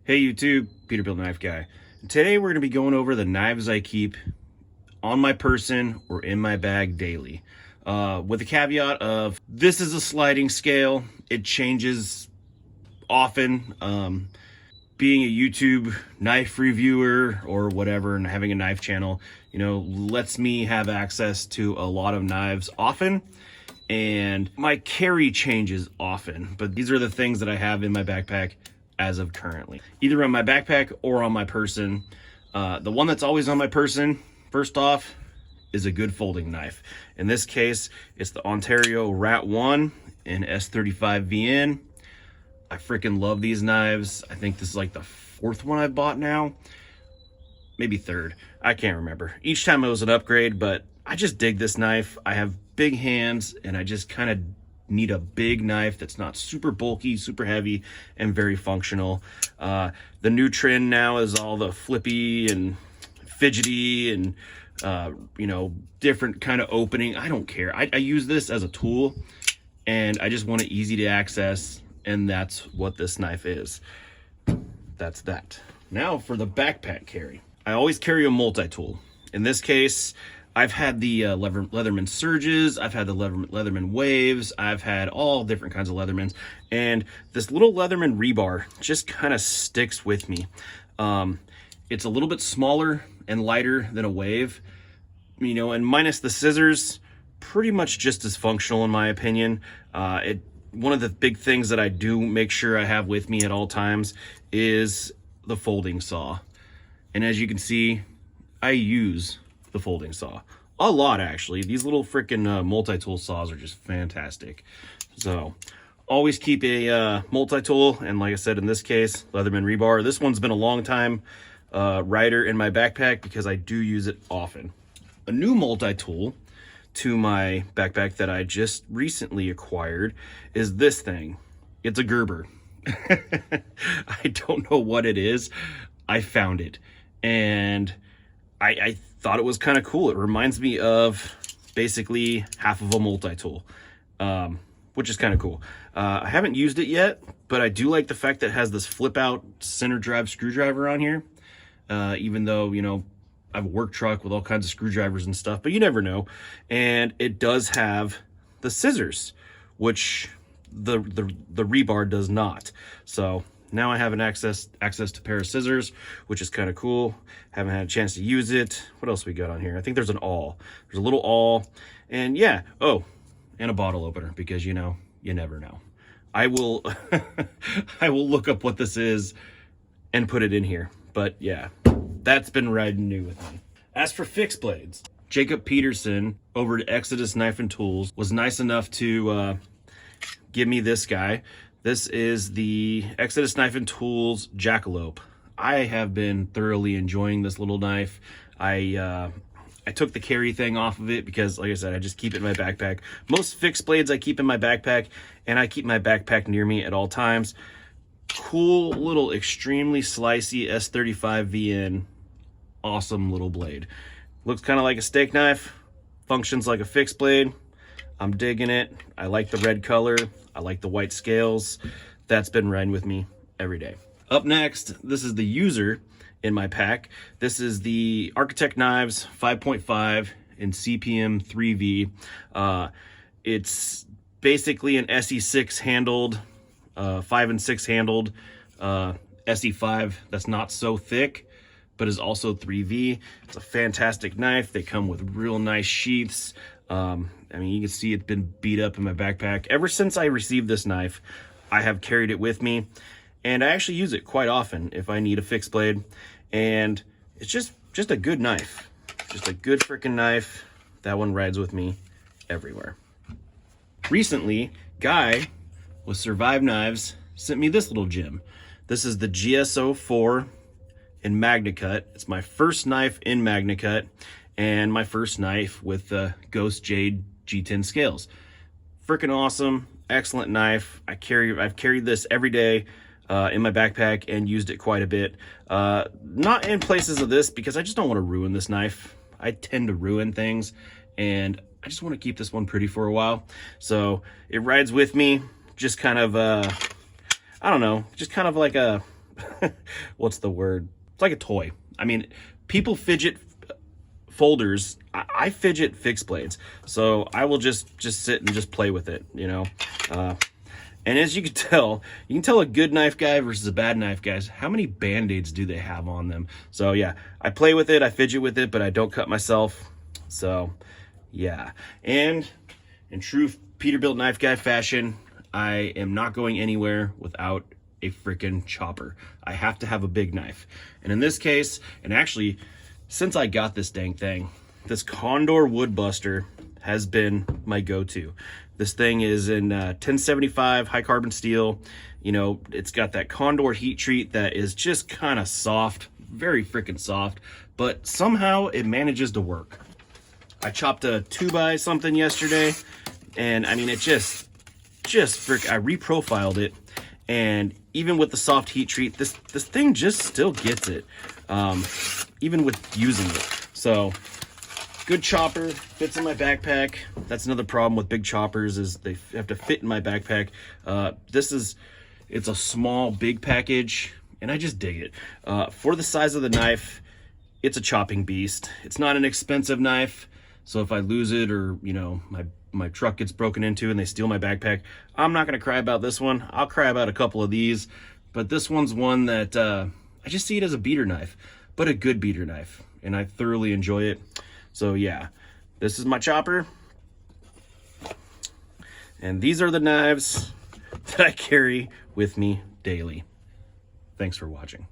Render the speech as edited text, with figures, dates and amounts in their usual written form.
Hey YouTube, Peterbilt Knife Guy. Today we're going to be going over the knives I keep on my person or in my bag daily. With the caveat of this is a sliding scale. It changes often. Being a YouTube knife reviewer or whatever and having a knife channel, lets me have access to a lot of knives often. And my carry changes often, but these are the things that I have in my backpack as of currently, either on my backpack or on my person. The one that's always on my person, first off, is a good folding knife. In this case, it's the Ontario Rat 1 in S35 VN. I freaking love these knives. I think this is like the fourth one I've bought now, maybe third, I can't remember. Each time it was an upgrade, but I just dig this knife. I have big hands and I just kind of need a big knife that's not super bulky, super heavy, and very functional. The new trend now is all the flippy and fidgety and different kind of opening. I don't care. I use this as a tool and I just want it easy to access, and that's what this knife is. That's that. Now for the backpack carry. I always carry a multi-tool. In this case, I've had the Leatherman Surges, I've had the Leatherman Waves, I've had all different kinds of Leathermans, and this little Leatherman rebar just kind of sticks with me. It's a little bit smaller and lighter than a Wave, and minus the scissors, pretty much just as functional in my opinion. One of the big things that I do make sure I have with me at all times is the folding saw. And as you can see, I use the folding saw a lot, actually. These little freaking multi-tool saws are just fantastic. So always keep a multi-tool, and like I said, in this case, Leatherman rebar. This one's been a long time rider in my backpack because I do use it often. A new multi-tool to my backpack that I just recently acquired is this thing. It's a Gerber. I don't know what it is. I found it and I thought it was kind of cool. It reminds me of basically half of a multi-tool, which is kind of cool. I haven't used it yet, but I do like the fact that it has this flip out center drive screwdriver on here. Even though, I have a work truck with all kinds of screwdrivers and stuff, but you never know. And it does have the scissors, which the rebar does not. So now I have an access to a pair of scissors, which is kind of cool. Haven't had a chance to use it. What else we got on here? I think there's an awl. There's a little awl, and yeah. Oh, and a bottle opener, because you never know. I will I will look up what this is and put it in here. But yeah, that's been riding new with me. As for fixed blades, Jacob Peterson over at Exodus Knife and Tools was nice enough to give me this guy. This is the Exodus Knife and Tools Jackalope. I have been thoroughly enjoying this little knife. I took the carry thing off of it because, like I said, I just keep it in my backpack. Most fixed blades I keep in my backpack, and I keep my backpack near me at all times. Cool little extremely slicey S35 VN. Awesome little blade. Looks kind of like a steak knife. Functions like a fixed blade. I'm digging it. I like the red color. I like the white scales. That's been riding with me every day. Up next, this is the user in my pack. This is the Architect Knives 5.5 in CPM 3V. It's basically an SE6 handled, 5 and 6 handled SE5 that's not so thick, but is also 3V. It's a fantastic knife. They come with real nice sheaths. You can see it's been beat up in my backpack. Ever since I received this knife, I have carried it with me, and I actually use it quite often if I need a fixed blade. And it's just a good knife. Just a good freaking knife. That one rides with me everywhere. Recently, Guy with Survive Knives sent me this little gem. This is the GSO4 in MagnaCut. It's my first knife in MagnaCut, and my first knife with the Ghost Jade G10 scales. Freaking awesome, excellent knife. I've carried this every day in my backpack and used it quite a bit. Not in places of this because I just don't want to ruin this knife. I tend to ruin things, and I just want to keep this one pretty for a while. So it rides with me, just kind of I don't know, just kind of like a what's the word? It's like a toy. I mean, people fidget folders. I fidget fixed blades. So I will just sit and just play with it, you know. And as you can tell a good knife guy versus a bad knife guy. How many band-aids do they have on them? So yeah, I play with it, I fidget with it, but I don't cut myself. So yeah, and in true Peterbilt knife guy fashion, I am not going anywhere without a freaking chopper. I have to have a big knife. And in this case, and actually, since I got this dang thing, this Condor Wood Buster has been my go-to. This thing is in 1075 high carbon steel. You know, it's got that Condor heat treat that is just kind of soft, very freaking soft, but somehow it manages to work. I chopped a 2x something yesterday, and I mean, it just I reprofiled it, and even with the soft heat treat, this thing just still gets it, even with using it. So good chopper, fits in my backpack. That's another problem with big choppers, is they have to fit in my backpack. It's a small big package, and I just dig it. For the size of the knife, it's a chopping beast. It's not an expensive knife, so if I lose it, or you know, my truck gets broken into and they steal my backpack, I'm not gonna cry about this one. I'll cry about a couple of these, but this one's one that I just see it as a beater knife, but a good beater knife, and I thoroughly enjoy it. So yeah, this is my chopper, and these are the knives that I carry with me daily. Thanks for watching.